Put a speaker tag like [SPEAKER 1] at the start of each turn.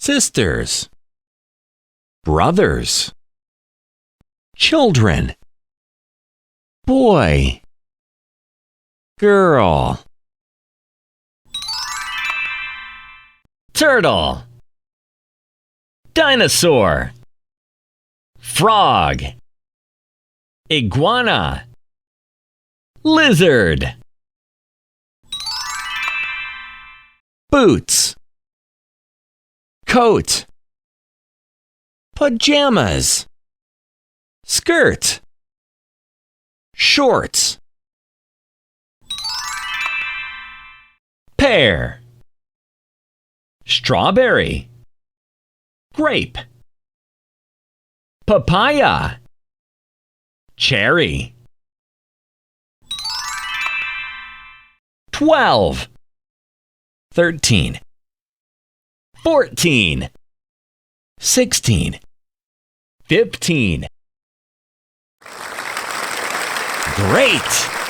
[SPEAKER 1] sisters, brothers, children, boy, girl, turtle, dinosaur, frog, iguana, lizard, boots, coat, pajamas, skirt, shorts, pear, strawberry, grape, papaya, cherry. 12, 13, 14, 16, 15. Great!